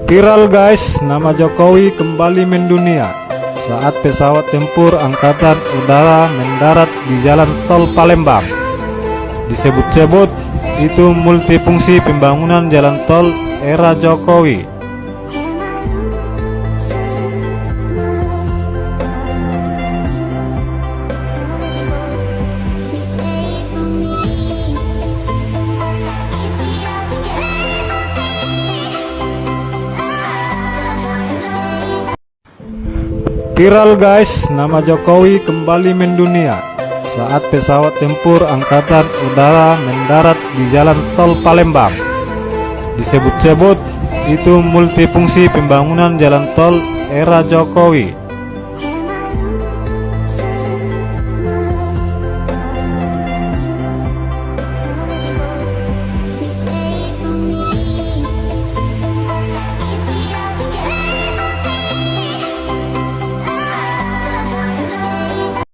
Viral guys, nama Jokowi kembali mendunia saat pesawat tempur Angkatan Udara mendarat di Jalan Tol Palembang. Disebut-sebut itu multifungsi pembangunan jalan tol era Jokowi. Viral guys, nama Jokowi kembali mendunia saat pesawat tempur Angkatan Udara mendarat di Jalan Tol Palembang. Disebut-sebut itu multifungsi pembangunan jalan tol era Jokowi.